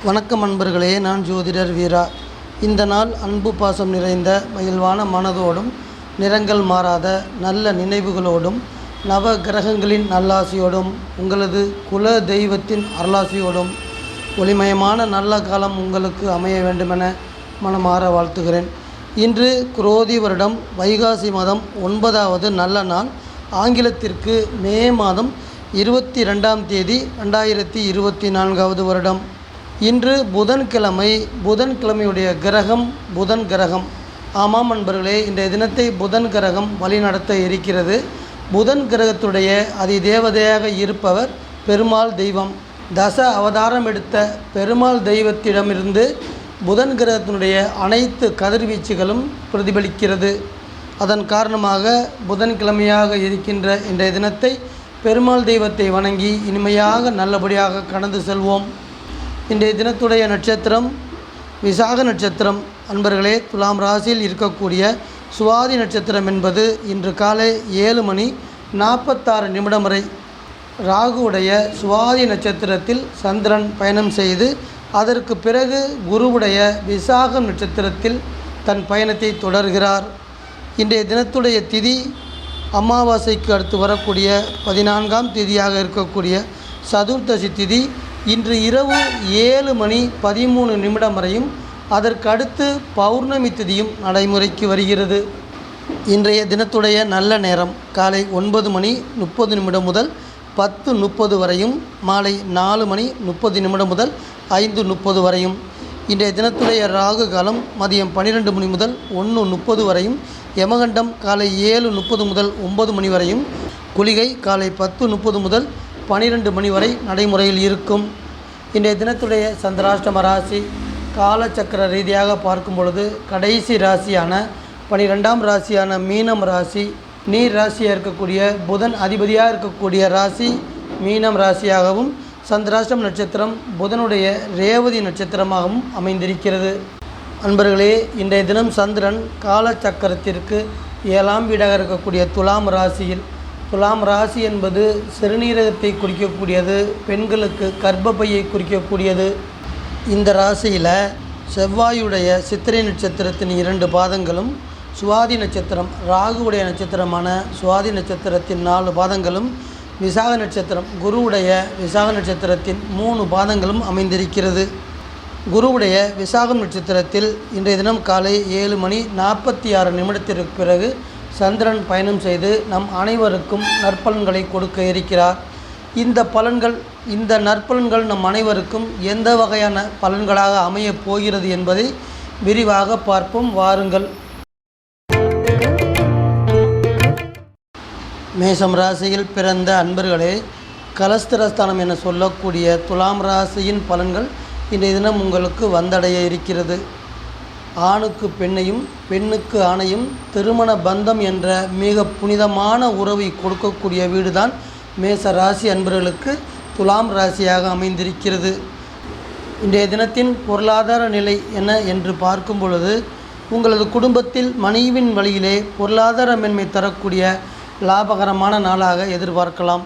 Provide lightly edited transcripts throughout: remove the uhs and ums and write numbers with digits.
வணக்கம் அன்பர்களே, நான் ஜோதிடர் வீரா. இந்த நாள் அன்பு பாசம் நிறைந்த மகிழ்வான மனதோடும் நிறங்கள் மாறாத நல்ல நினைவுகளோடும் நவ கிரகங்களின் நல்லாசியோடும் உங்களது குல தெய்வத்தின் அருளாசியோடும் ஒளிமயமான நல்ல காலம் உங்களுக்கு அமைய வேண்டுமென மனமாற வாழ்த்துகிறேன். இன்று குரோதி வருடம் வைகாசி மாதம் 9வது நல்ல நாள். ஆங்கிலத்திற்கு மே மாதம் 22ஆம் தேதி 2024வது வருடம். இன்று புதன்கிழமை. புதன்கிழமையுடைய கிரகம் புதன் கிரகம். ஆமாம் அன்பர்களே, இன்றைய தினத்தை புதன் கிரகம் வழிநடத்த இருக்கிறது. புதன் கிரகத்துடைய அதிதேவதையாக இருப்பவர் பெருமாள் தெய்வம். தச அவதாரம் எடுத்த பெருமாள் தெய்வத்திடமிருந்து புதன் கிரகத்தினுடைய அனைத்து கதிர்வீச்சுகளும் பிரதிபலிக்கிறது. அதன் காரணமாக புதன்கிழமையாக இருக்கின்ற இன்றைய தினத்தை பெருமாள் தெய்வத்தை வணங்கி இனிமையாக நல்லபடியாக கடந்து செல்வோம். இன்றைய தினத்துடைய நட்சத்திரம் விசாக நட்சத்திரம். அன்பர்களே, துலாம் ராசியில் இருக்கக்கூடிய சுவாதி நட்சத்திரம் என்பது இன்று காலை 7:46 வரை ராகுவுடைய சுவாதி நட்சத்திரத்தில் சந்திரன் பயணம் செய்து அதற்கு பிறகு குருவுடைய விசாகம் நட்சத்திரத்தில் தன் பயணத்தை தொடர்கிறார். இன்றைய தினத்துடைய திதி அமாவாசைக்கு அடுத்து வரக்கூடிய 14ஆம் தேதியாக இருக்கக்கூடிய சதுர்த்தசி திதி இன்று இரவு 7:13 வரையும் அதற்கு அடுத்து பௌர்ணமி திதியும் நடைமுறைக்கு வருகிறது. இன்றைய தினத்துடைய நல்ல நேரம் காலை 9:30 முதல் 10:30 வரையும், மாலை 4:30 முதல் 5:30 வரையும். இன்றைய தினத்துடைய ராகு காலம் மதியம் 12 மணி முதல் 1:30 வரையும், யமகண்டம் காலை 7:30 முதல் 9 மணி வரையும், குளிகை காலை 10:30 முதல் 12 மணி வரை நடைமுறையில் இருக்கும். இன்றைய தினத்துடைய சந்திராஷ்டம ராசி காலச்சக்கர ரீதியாக பார்க்கும் பொழுது கடைசி ராசியான 12ஆம் ராசியான மீனம் ராசி, நீர் ராசியாக இருக்கக்கூடிய புதன் அதிபதியாக இருக்கக்கூடிய ராசி மீனம் ராசியாகவும், சந்திராஷ்டம நட்சத்திரம் புதனுடைய ரேவதி நட்சத்திரமாகவும் அமைந்திருக்கிறது. அன்பர்களே, இன்றைய தினம் சந்திரன் காலச்சக்கரத்திற்கு 7ஆம் வீடாக இருக்கக்கூடிய துலாம் ராசியில். துலாம் ராசி என்பது சிறுநீரகத்தை குறிக்கக்கூடியது, பெண்களுக்கு கர்ப்பப்பையை குறிக்கக்கூடியது. இந்த ராசியில் செவ்வாயுடைய சித்திரை நட்சத்திரத்தின் 2 பாதங்களும், சுவாதி நட்சத்திரம் ராகுவுடைய நட்சத்திரமான சுவாதி நட்சத்திரத்தின் 4 பாதங்களும், விசாக நட்சத்திரம் குருவுடைய விசாக நட்சத்திரத்தின் 3 பாதங்களும் அமைந்திருக்கிறது. குருவுடைய விசாகம் நட்சத்திரத்தில் இன்றைய தினம் காலை 7:46 பிறகு சந்திரன் பயணம் செய்து நம் அனைவருக்கும் நற்பலன்களை கொடுக்க இருக்கிறார். இந்த நற்பலன்கள் நம் அனைவருக்கும் எந்த வகையான பலன்களாக அமையப் போகிறது என்பதை விரிவாக பார்ப்போம். வாருங்கள். மேஷம் ராசியில் பிறந்த அன்பர்களே, கலஸ்திரஸ்தானம் என சொல்லக்கூடிய துலாம் ராசியின் பலன்கள் இன்றைய தினம் உங்களுக்கு வந்தடைய இருக்கிறது. ஆணுக்கு பெண்ணையும் பெண்ணுக்கு ஆணையும் திருமண பந்தம் என்ற மிக புனிதமான உறவை கொடுக்கக்கூடிய வீடுதான் மேச ராசி அன்பர்களுக்கு துலாம் ராசியாக அமைந்திருக்கிறது. இன்றைய தினத்தின் பொருளாதார நிலை என்ன என்று பார்க்கும் பொழுது, உங்களது குடும்பத்தில் மனைவியின் வழியிலே பொருளாதார மேன்மை தரக்கூடிய லாபகரமான நாளாக எதிர்பார்க்கலாம்.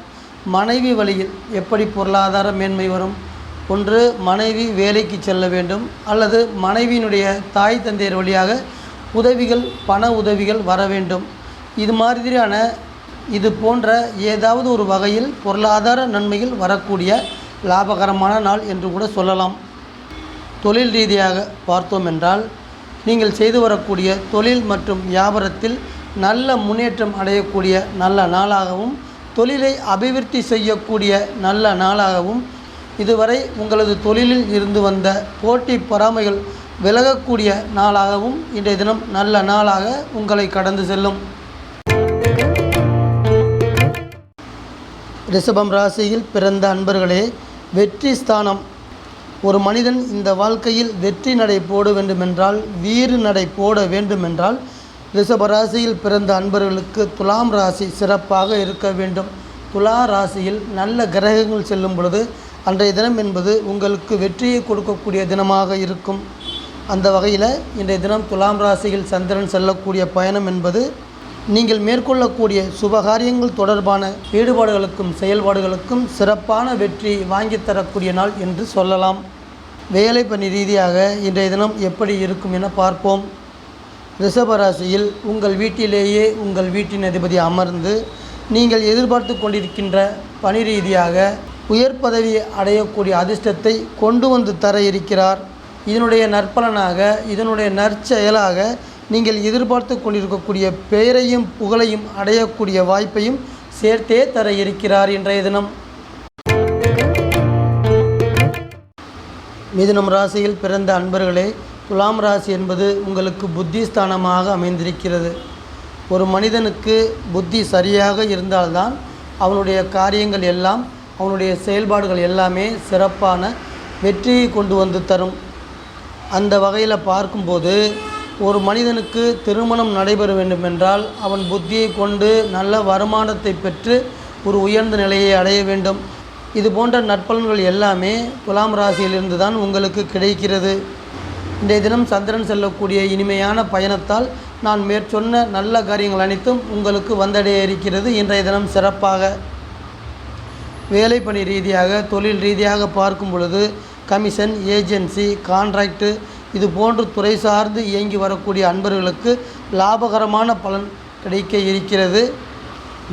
மனைவி வழியில் எப்படி பொருளாதார மேன்மை வரும்? ஒன்று, மனைவி வேலைக்கு செல்ல வேண்டும், அல்லது மனைவியினுடைய தாய் தந்தையர் வழியாக உதவிகள் பண உதவிகள் வர வேண்டும். இது போன்ற ஏதாவது ஒரு வகையில் பொருளாதார நன்மைகள் வரக்கூடிய லாபகரமான நாள் என்று கூட சொல்லலாம். தொழில் ரீதியாக பார்த்தோம் என்றால், நீங்கள் செய்து வரக்கூடிய தொழில் மற்றும் வியாபாரத்தில் நல்ல முன்னேற்றம் அடையக்கூடிய நல்ல நாளாகவும், தொழிலை அபிவிருத்தி செய்யக்கூடிய நல்ல நாளாகவும், இதுவரை உங்களது தொழிலில் இருந்து வந்த போட்டி பொறாமைகள் விலகக்கூடிய நாளாகவும் இன்றைய தினம் நல்ல நாளாக உங்களை கடந்து செல்லும். ரிஷபம் ராசியில் பிறந்த அன்பர்களே, வெற்றி ஸ்தானம். ஒரு மனிதன் இந்த வாழ்க்கையில் வெற்றி நடை போட வேண்டுமென்றால், வீறு நடை போட வேண்டுமென்றால் ரிஷப ராசியில் பிறந்த அன்பர்களுக்கு துலாம் ராசி சிறப்பாக இருக்க வேண்டும். துலா ராசியில் நல்ல கிரகங்கள் செல்லும் பொழுது அன்றைய தினம் என்பது உங்களுக்கு வெற்றியை கொடுக்கக்கூடிய தினமாக இருக்கும். அந்த வகையில் இன்றைய தினம் துலாம் ராசியில் சந்திரன் செல்லக்கூடிய பயணம் என்பது நீங்கள் மேற்கொள்ளக்கூடிய சுபகாரியங்கள் தொடர்பான ஈடுபாடுகளுக்கும் செயல்பாடுகளுக்கும் சிறப்பான வெற்றி வாங்கி தரக்கூடிய நாள் என்று சொல்லலாம். வேலை பணி ரீதியாக இன்றைய தினம் எப்படி இருக்கும் என பார்ப்போம். ரிஷபராசியில் உங்கள் வீட்டிலேயே உங்கள் வீட்டின் அதிபதி அமர்ந்து நீங்கள் எதிர்பார்த்து கொண்டிருக்கின்ற பணி ரீதியாக உயர் பதவி அடையக்கூடிய அதிர்ஷ்டத்தை கொண்டு வந்து தர இருக்கிறார். இதனுடைய நற்பலனாக, இதனுடைய நற்செயலாக நீங்கள் எதிர்பார்த்து கொண்டிருக்கக்கூடிய பெயரையும் புகழையும் அடையக்கூடிய வாய்ப்பையும் சேர்த்தே தர இருக்கிறார். இன்றைய தினம் மிதுனம் ராசியில் பிறந்த அன்பர்களே, துலாம் ராசி என்பது உங்களுக்கு புத்திஸ்தானமாக அமைந்திருக்கிறது. ஒரு மனிதனுக்கு புத்தி சரியாக இருந்தால்தான் அவனுடைய காரியங்கள் எல்லாம், அவனுடைய செயல்பாடுகள் எல்லாமே சிறப்பான வெற்றியை கொண்டு வந்து தரும். அந்த வகையில் பார்க்கும்போது ஒரு மனிதனுக்கு திருமணம் நடைபெற வேண்டுமென்றால் அவன் புத்தியை கொண்டு நல்ல வருமானத்தை பெற்று ஒரு உயர்ந்த நிலையை அடைய வேண்டும். இது போன்ற நற்பலன்கள் எல்லாமே துலாம் ராசியிலிருந்து தான் உங்களுக்கு கிடைக்கிறது. இன்றைய தினம் சந்திரன் செல்லக்கூடிய இனிமையான பயணத்தால் நான் மேற்சொன்ன நல்ல காரியங்கள் அனைத்தும் உங்களுக்கு வந்தடைய இருக்கிறது. இன்றைய தினம் சிறப்பாக வேலை பணி ரீதியாக, தொழில் ரீதியாக பார்க்கும் பொழுது கமிஷன், ஏஜென்சி, கான்ட்ராக்டு இது போன்று துறை சார்ந்து இயங்கி வரக்கூடிய அன்பர்களுக்கு லாபகரமான பலன் கிடைக்க இருக்கிறது.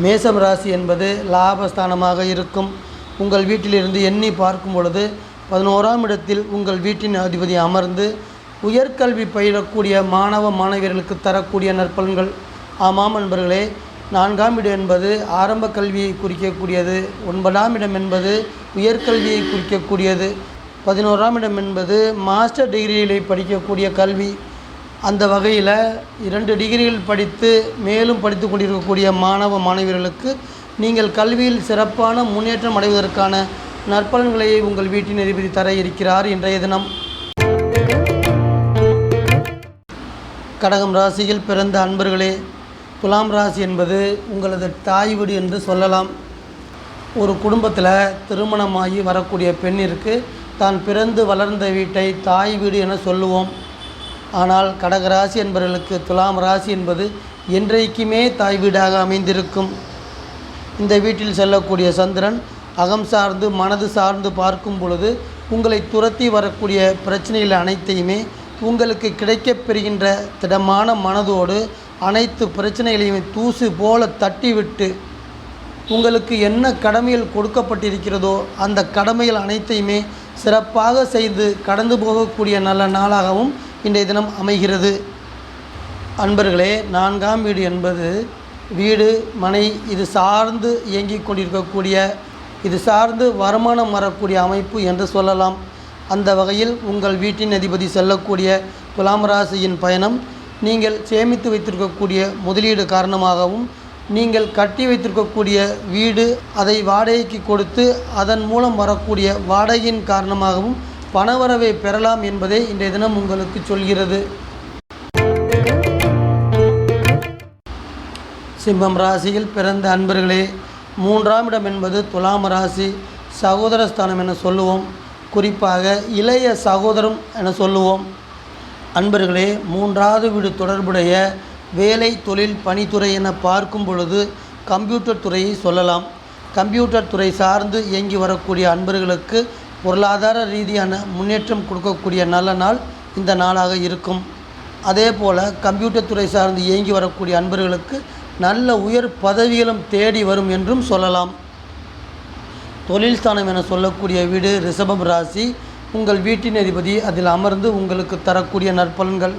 மேசம் ராசி என்பது லாபஸ்தானமாக இருக்கும். உங்கள் வீட்டிலிருந்து எண்ணி பார்க்கும் பொழுது 11ஆம் இடத்தில் உங்கள் வீட்டின் அதிபதி அமர்ந்து உயர்கல்வி பயிலக்கூடிய மாணவ மாணவியர்களுக்கு தரக்கூடிய நற்பலன்கள். ஆமாம் நண்பர்களே, 4ஆம் இடம் என்பது ஆரம்ப கல்வியை குறிக்கக்கூடியது. 9ஆம் இடம் என்பது உயர்கல்வியை குறிக்கக்கூடியது. 11ஆம் இடம் என்பது மாஸ்டர் டிகிரிகளை படிக்கக்கூடிய கல்வி. அந்த வகையில் 2 டிகிரிகள் படித்து மேலும் படித்து கொண்டிருக்கக்கூடிய மாணவ மாணவியர்களுக்கு நீங்கள் கல்வியில் சிறப்பான முன்னேற்றம் அடைவதற்கான நற்பலன்களை உங்கள் வீட்டின் அதிபதி தர இருக்கிறார். இன்றைய தினம் கடகம் ராசியில் பிறந்த அன்பர்களே, துலாம் ராசி என்பது உங்களது தாய் வீடு என்று சொல்லலாம். ஒரு குடும்பத்தில் திருமணமாகி வரக்கூடிய பெண்ணிற்கு தான் பிறந்து வளர்ந்த வீட்டை தாய் வீடு என சொல்லுவோம். ஆனால் கடகராசி என்பவர்களுக்கு துலாம் ராசி என்பது என்றைக்குமே தாய் வீடாக அமைந்திருக்கும். இந்த வீட்டில் செல்லக்கூடிய சந்திரன் அகம் சார்ந்து மனது சார்ந்து பார்க்கும் பொழுது உங்களை துரத்தி வரக்கூடிய பிரச்சனைகள் அனைத்தையுமே உங்களுக்கு கிடைக்கப் பெறுகின்ற திடமான மனதோடு அனைத்து பிரச்சனைகளையும் தூசு போல தட்டிவிட்டு உங்களுக்கு என்ன கடமைகள் கொடுக்கப்பட்டிருக்கிறதோ அந்த கடமைகள் அனைத்தையுமே சிறப்பாக செய்து கடந்து போகக்கூடிய நல்ல நாளாகவும் இன்றைய தினம் அமைகிறது. அன்பர்களே, 4ஆம் வீடு என்பது வீடு, மனை இது சார்ந்து இயங்கிக் கொண்டிருக்கக்கூடிய, இது சார்ந்து வருமானம் வரக்கூடிய அமைப்பு என்று சொல்லலாம். அந்த வகையில் உங்கள் வீட்டின் அதிபதி செல்லக்கூடிய துலாம் ராசியின் பயணம் நீங்கள் சேமித்து வைத்திருக்கக்கூடிய முதலீடு காரணமாகவும், நீங்கள் கட்டி வைத்திருக்கக்கூடிய வீடு அதை வாடகைக்கு கொடுத்து அதன் மூலம் வரக்கூடிய வாடகையின் காரணமாகவும் பணவரவை பெறலாம் என்பதை இன்றைய தினம் உங்களுக்கு சொல்கிறது. சிம்மம் ராசியில் பிறந்த அன்பர்களே, 3ஆம் இடம் என்பது துலாம் ராசி சகோதரஸ்தானம் என சொல்லுவோம். குறிப்பாக இளைய சகோதரம் என சொல்லுவோம். அன்பர்களே, 3வது வீடு தொடர்புடைய வேலை, தொழில், பணித்துறை என பார்க்கும் பொழுது கம்ப்யூட்டர் துறையை சொல்லலாம். கம்ப்யூட்டர் துறை சார்ந்து இயங்கி வரக்கூடிய அன்பர்களுக்கு பொருளாதார ரீதியான முன்னேற்றம் கொடுக்கக்கூடிய நல்ல நாள் இந்த நாளாக இருக்கும். அதே போல் கம்ப்யூட்டர் துறை சார்ந்து இயங்கி வரக்கூடிய அன்பர்களுக்கு நல்ல உயர் பதவிகளும் தேடி வரும் என்றும் சொல்லலாம். தொழில் ஸ்தானம் என சொல்லக்கூடிய வீடு ரிஷபம் ராசி. உங்கள் வீட்டின் அதிபதி அதில் அமர்ந்து உங்களுக்கு தரக்கூடிய நற்பலன்கள்.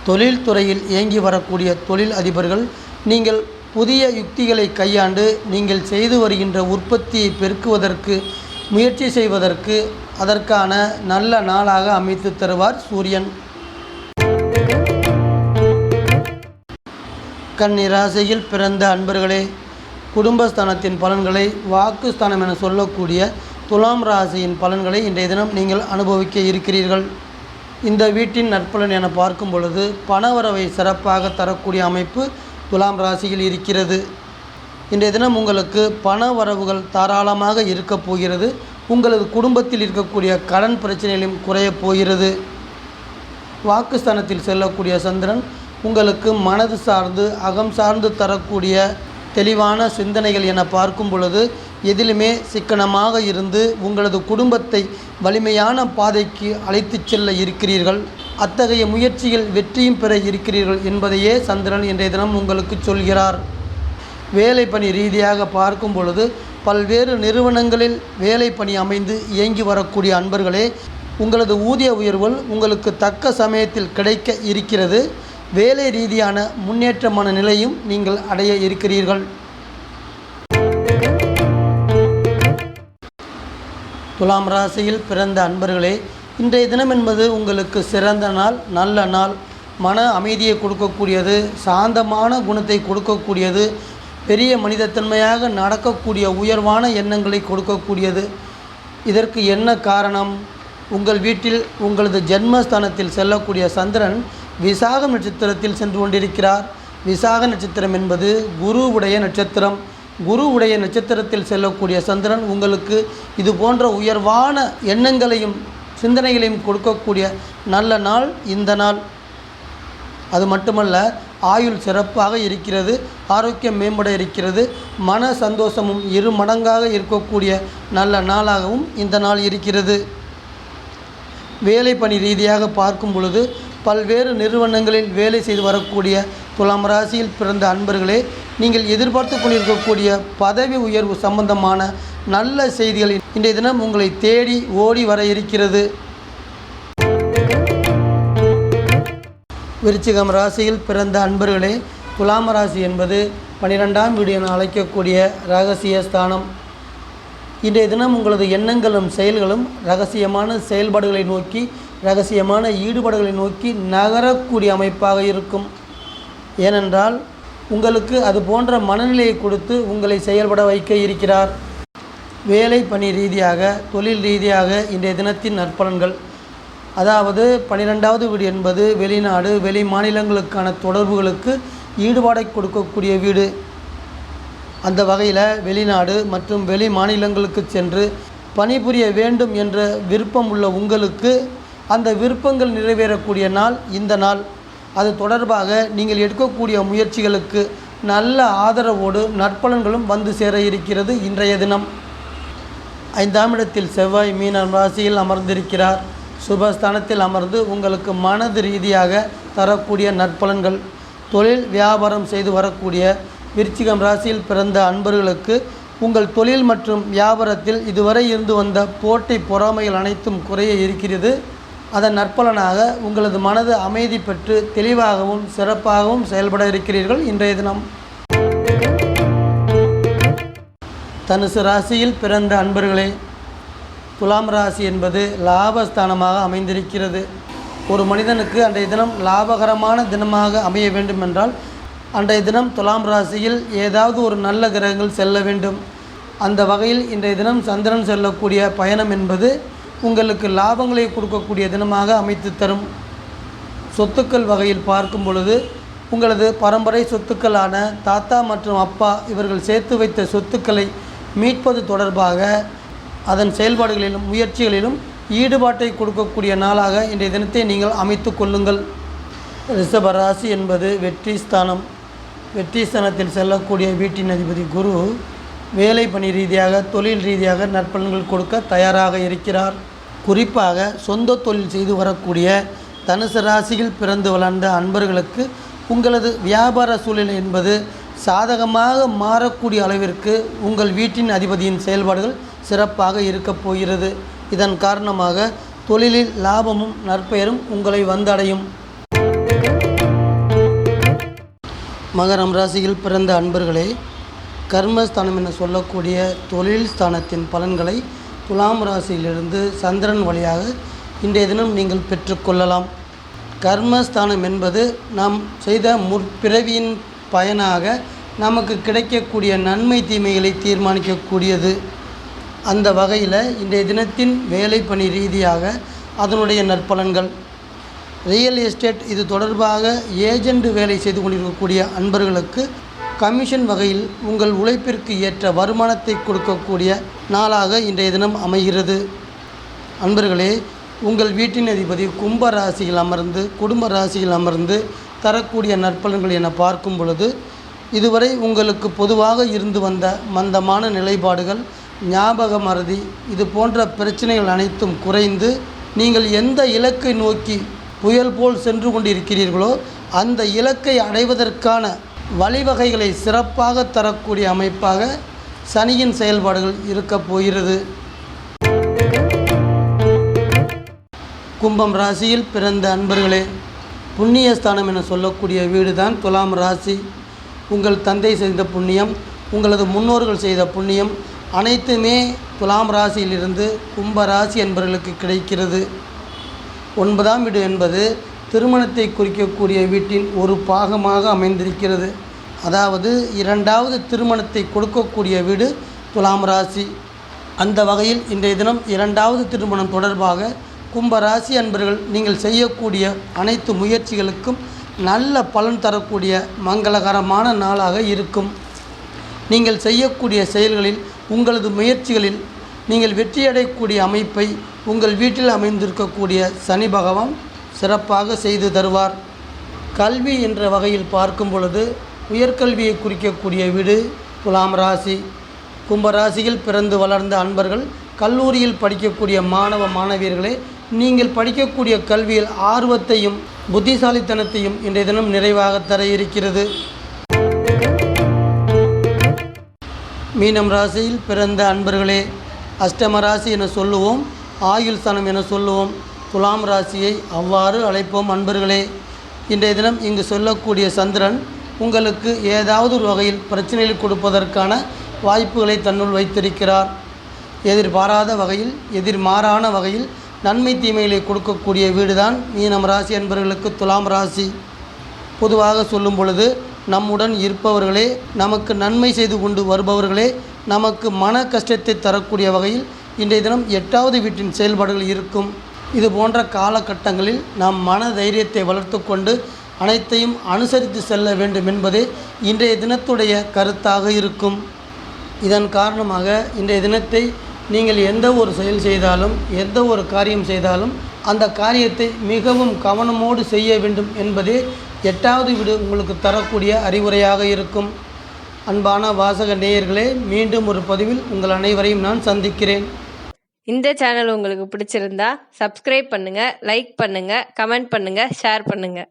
தொழில் துறையில் இயங்கி வரக்கூடிய தொழில் அதிபர்கள் நீங்கள் புதிய யுக்திகளை கையாண்டு நீங்கள் செய்து வருகின்ற உற்பத்தியை பெருக்குவதற்கு முயற்சி செய்வதற்கு அதற்கான நல்ல நாளாக அமைத்து தருவார் சூரியன். கன்னி ராசியில் பிறந்த அன்பர்களே, குடும்பஸ்தானத்தின் பலன்களை, வாக்குஸ்தானம் என சொல்லக்கூடிய துலாம் ராசியின் பலன்களை இன்றைய தினம் நீங்கள் அனுபவிக்க இருக்கிறீர்கள். இந்த வீட்டின் நற்பலன் என பார்க்கும் பொழுது பணவரவை சிறப்பாக தரக்கூடிய அமைப்பு துலாம் ராசியில் இருக்கிறது. இன்றைய தினம் உங்களுக்கு பண வரவுகள் தாராளமாக இருக்கப் போகிறது. உங்களது குடும்பத்தில் இருக்கக்கூடிய கடன் பிரச்சனைகளையும் குறையப் போகிறது. வாக்குஸ்தானத்தில் செல்லக்கூடிய சந்திரன் உங்களுக்கு மனது சார்ந்து அகம் சார்ந்து தரக்கூடிய தெளிவான சிந்தனைகள் என பார்க்கும் பொழுது எதிலுமே சிக்கனமாக இருந்து உங்களது குடும்பத்தை வலிமையான பாதைக்கு அழைத்துச் செல்ல இருக்கிறீர்கள். அத்தகைய முயற்சியில் வெற்றியும் பெற இருக்கிறீர்கள் என்பதையே சந்திரன் இன்றைய தினம் உங்களுக்கு சொல்கிறார். வேலை பணி ரீதியாக பார்க்கும் பொழுது பல்வேறு நிறுவனங்களில் வேலை பணி அமைந்து இயங்கி வரக்கூடிய அன்பர்களே, உங்களது ஊதிய உயர்வுகள் உங்களுக்கு தக்க சமயத்தில் கிடைக்க இருக்கிறது. வேலை ரீதியான முன்னேற்றமான நிலையும் நீங்கள் அடைய இருக்கிறீர்கள். துலாம் ராசியில் பிறந்த அன்பர்களே, இன்றைய தினம் என்பது உங்களுக்கு சிறந்த நாள், நல்ல நாள். மன அமைதியை கொடுக்கக்கூடியது, சாந்தமான குணத்தை கொடுக்கக்கூடியது, பெரிய மனிதத்தன்மையாக நடக்கக்கூடிய உயர்வான எண்ணங்களை கொடுக்கக்கூடியது. இதற்கு என்ன காரணம்? உங்கள் வீட்டில் உங்களது ஜென்மஸ்தானத்தில் செல்லக்கூடிய சந்திரன் விசாகம் நட்சத்திரத்தில் சென்று கொண்டிருக்கிறார். விசாக நட்சத்திரம் என்பது குருவுடைய நட்சத்திரம். குருவுடைய நட்சத்திரத்தில் செல்லக்கூடிய சந்திரன் உங்களுக்கு இது போன்ற உயர்வான எண்ணங்களையும் சிந்தனைகளையும் கொடுக்கக்கூடிய நல்ல நாள் இந்த நாள். அது மட்டுமல்ல, ஆயுள் சிறப்பாக இருக்கிறது, ஆரோக்கியம் மேம்பட இருக்கிறது, மன சந்தோஷமும் 2 மடங்காக இருக்கக்கூடிய நல்ல நாளாகவும் இந்த நாள் இருக்கிறது. வேலை பணி ரீதியாக பார்க்கும் பொழுது பல்வேறு நிறுவனங்களில் வேலை செய்து வரக்கூடிய துலாம் ராசியில் பிறந்த அன்பர்களே, நீங்கள் எதிர்பார்த்து கொண்டிருக்கக்கூடிய பதவி உயர்வு சம்பந்தமான நல்ல செய்திகள் இன்றைய தினம் உங்களை தேடி ஓடி வர இருக்கிறது. விருச்சிகம் ராசியில் பிறந்த அன்பர்களே, துலாம் ராசி என்பது 12ஆம் வீடு என அழைக்கக்கூடிய இரகசிய ஸ்தானம். இன்றைய தினம் உங்களது எண்ணங்களும் செயல்களும் இரகசியமான செயல்பாடுகளை நோக்கி, இரகசியமான ஈடுபாடுகளை நோக்கி நகரக்கூடிய அமைப்பாக இருக்கும். ஏனென்றால் உங்களுக்கு அது போன்ற மனநிலையை கொடுத்து உங்களை செயல்பட வைக்க இருக்கிறார். வேலை பணி ரீதியாக, தொழில் ரீதியாக இன்றைய தினத்தின் நற்பலன்கள், அதாவது 12ஆவது வீடு என்பது வெளிநாடு, வெளி மாநிலங்களுக்கான தொடர்புகளுக்கு ஈடுபாடை கொடுக்கக்கூடிய வீடு. அந்த வகையில் வெளிநாடு மற்றும் வெளி மாநிலங்களுக்கு சென்று பணிபுரிய வேண்டும் என்ற விருப்பம் உள்ள உங்களுக்கு அந்த விருப்பங்கள் நிறைவேறக்கூடிய நாள் இந்த நாள். அது தொடர்பாக நீங்கள் எடுக்கக்கூடிய முயற்சிகளுக்கு நல்ல ஆதரவோடு நற்பலன்களும் வந்து சேர இருக்கிறது. இன்றைய தினம் 5ஆம் இடத்தில் செவ்வாய் மீனம் ராசியில் அமர்ந்திருக்கிறார். சுபஸ்தானத்தில் அமர்ந்து உங்களுக்கு மனது ரீதியாக தரக்கூடிய நற்பலன்கள். தொழில் வியாபாரம் செய்து வரக்கூடிய விருச்சிகம் ராசியில் பிறந்த அன்பர்களுக்கு உங்கள் தொழில் மற்றும் வியாபாரத்தில் இதுவரை இருந்து வந்த போட்டி பொறாமைகள் அனைத்தும் குறைய இருக்கிறது. அதன் நற்பலனாக உங்களது மனது அமைதி பெற்று தெளிவாகவும் சிறப்பாகவும் செயல்பட இருக்கிறீர்கள். இன்றைய தினம் தனுசு ராசியில் பிறந்த அன்பர்களே, துலாம் ராசி என்பது லாபஸ்தானமாக அமைந்திருக்கிறது. ஒரு மனிதனுக்கு அன்றைய தினம் லாபகரமான தினமாக அமைய வேண்டும் என்றால் அன்றைய தினம் துலாம் ராசியில் ஏதாவது ஒரு நல்ல கிரகங்கள் செல்ல வேண்டும். அந்த வகையில் இன்றைய தினம் சந்திரன் செல்லக்கூடிய பயணம் என்பது உங்களுக்கு லாபங்களை கொடுக்கக்கூடிய தினமாக அமைத்து தரும். சொத்துக்கள் வகையில் பார்க்கும் பொழுது உங்களது பரம்பரை சொத்துக்களான தாத்தா மற்றும் அப்பா இவர்கள் சேர்த்து வைத்த சொத்துக்களை மீட்பது தொடர்பாக அதன் செயல்பாடுகளிலும் முயற்சிகளிலும் ஈடுபாட்டை கொடுக்கக்கூடிய நாளாக இன்றைய தினத்தை நீங்கள் அமைத்து கொள்ளுங்கள். ரிஷப ராசி என்பது வெற்றி ஸ்தானம். வெற்றி ஸ்தானத்தில் செல்லக்கூடிய வீட்டின் அதிபதி குரு வேலை பணி ரீதியாக, தொழில் ரீதியாக நற்பலன்கள் கொடுக்க தயாராக இருக்கிறார். குறிப்பாக சொந்த தொழில் செய்து வரக்கூடிய தனுசு ராசியில் பிறந்து வளர்ந்த அன்பர்களுக்கு உங்களது வியாபார சூழ்நிலை என்பது சாதகமாக மாறக்கூடிய அளவிற்கு உங்கள் வீட்டின் அதிபதியின் செயல்பாடுகள் சிறப்பாக இருக்கப் போகிறது. இதன் காரணமாக தொழிலில் லாபமும் நற்பெயரும் உங்களை வந்தடையும். மகரம் ராசியில் பிறந்த அன்பர்களே, கர்மஸ்தானம் என சொல்லக்கூடிய தொழில் ஸ்தானத்தின் பலன்களை துலாம் ராசியிலிருந்து சந்திரன் வழியாக இன்றைய தினம் நீங்கள் பெற்றுக்கொள்ளலாம். கர்மஸ்தானம் என்பது நாம் செய்த முற்பிறவியின் பயனாக நமக்கு கிடைக்கக்கூடிய நன்மை தீமைகளை தீர்மானிக்கக்கூடியது. அந்த வகையில் இன்றைய தினத்தின் வேலை பணி ரீதியாக அதனுடைய நற்பலன்கள். ரியல் எஸ்டேட் இது தொடர்பாக ஏஜெண்ட் வேலை செய்து கொண்டிருக்கக்கூடிய அன்பர்களுக்கு கமிஷன் வகையில் உங்கள் உழைப்பிற்கு ஏற்ற வருமானத்தை கொடுக்கக்கூடிய நாளாக இன்றைய தினம் அமைகிறது. அன்பர்களே, உங்கள் வீட்டின் அதிபதி கும்ப ராசியில் அமர்ந்து குடும்ப ராசியில் அமர்ந்து தரக்கூடிய நற்பலன்கள் என பார்க்கும் பொழுது இதுவரை உங்களுக்கு பொதுவாக இருந்து வந்த மந்தமான நிலைப்பாடுகள், ஞாபக மறதி இது போன்ற பிரச்சனைகள் அனைத்தும் குறைந்து நீங்கள் எந்த இலக்கை நோக்கி புயல் போல் சென்று கொண்டிருக்கிறீர்களோ அந்த இலக்கை அடைவதற்கான வழிவகைகளை சிறப்பாக தரக்கூடிய அமைப்பாக சனியின் செயல்பாடுகள் இருக்கப் போகிறது. கும்பம் ராசியில் பிறந்த அன்பர்களே, புண்ணியஸ்தானம் என சொல்லக்கூடிய வீடு தான் துலாம் ராசி. உங்கள் தந்தை செய்த புண்ணியம், உங்களது முன்னோர்கள் செய்த புண்ணியம் அனைத்துமே துலாம் ராசியிலிருந்து கும்ப ராசி என்பவர்களுக்கு கிடைக்கிறது. 9ஆம் வீடு என்பது திருமணத்தை குறிக்கக்கூடிய வீட்டின் ஒரு பாகமாக அமைந்திருக்கிறது. அதாவது 2வது திருமணத்தை கொடுக்கக்கூடிய வீடு துலாம் ராசி. அந்த வகையில் இன்றைய தினம் 2வது திருமணம் தொடர்பாக கும்ப ராசி அன்பர்கள் நீங்கள் செய்யக்கூடிய அனைத்து முயற்சிகளுக்கும் நல்ல பலன் தரக்கூடிய மங்களகரமான நாளாக இருக்கும். நீங்கள் செய்யக்கூடிய செயல்களில், உங்களது முயற்சிகளில் நீங்கள் வெற்றியடையக்கூடிய அமைப்பை உங்கள் வீட்டில் அமைந்திருக்கக்கூடிய சனி பகவான் சிறப்பாக செய்து தருவார். கல்வி என்ற வகையில் பார்க்கும் பொழுது உயர்கல்வியை குறிக்கக்கூடிய வீடு துலாம் ராசி. கும்பராசியில் பிறந்து வளர்ந்த அன்பர்கள், கல்லூரியில் படிக்கக்கூடிய மாணவ மாணவியர்களே, நீங்கள் படிக்கக்கூடிய கல்வியில் ஆர்வத்தையும் புத்திசாலித்தனத்தையும் இன்றைய தினம் நிறைவாக தர இருக்கிறது. மீனம் ராசியில் பிறந்த அன்பர்களே, அஷ்டம ராசி என சொல்லுவோம், ஆயுள் ஸ்தானம் என சொல்லுவோம். துலாம் ராசியை அவ்வாறு அழைப்போம். அன்பர்களே, இன்றைய தினம் இங்கு சொல்லக்கூடிய சந்திரன் உங்களுக்கு ஏதாவது ஒரு வகையில் பிரச்சனைகள் கொடுப்பதற்கான வாய்ப்புகளை தன்னுள் வைத்திருக்கிறார். எதிர்பாராத வகையில், எதிர்மாறான வகையில் நன்மை தீமைகளை கொடுக்கக்கூடிய வீடு தான் மீனம் ராசி அன்பர்களுக்கு துலாம் ராசி. பொதுவாக சொல்லும் பொழுது நம்முடன் இருப்பவர்களே, நமக்கு நன்மை செய்து கொண்டு வருபவர்களே நமக்கு மன கஷ்டத்தை தரக்கூடிய வகையில் இன்றைய தினம் 8வது வீட்டின் செயல்பாடுகள் இருக்கும். இது போன்ற காலகட்டங்களில் நாம் மன தைரியத்தை வளர்த்து கொண்டு அனைத்தையும் அனுசரித்து செல்ல வேண்டும் என்பதே இன்றைய தினத்துடைய கருத்தாக இருக்கும். இதன் காரணமாக இன்றைய தினத்தை நீங்கள் எந்த ஒரு செயல் செய்தாலும், எந்த ஒரு காரியம் செய்தாலும் அந்த காரியத்தை மிகவும் கவனமோடு செய்ய வேண்டும் என்பதே 8வது வீடு உங்களுக்கு தரக்கூடிய அறிவுரையாக இருக்கும். அன்பான வாசக நேயர்களே, மீண்டும் ஒரு பதிவில் உங்கள் அனைவரையும் நான் சந்திக்கிறேன். இந்த சேனல் உங்களுக்கு பிடிச்சிருந்தா சப்ஸ்கிரைப் பண்ணுங்கள், லைக் பண்ணுங்கள், கமெண்ட் பண்ணுங்கள், ஷேர் பண்ணுங்கள்.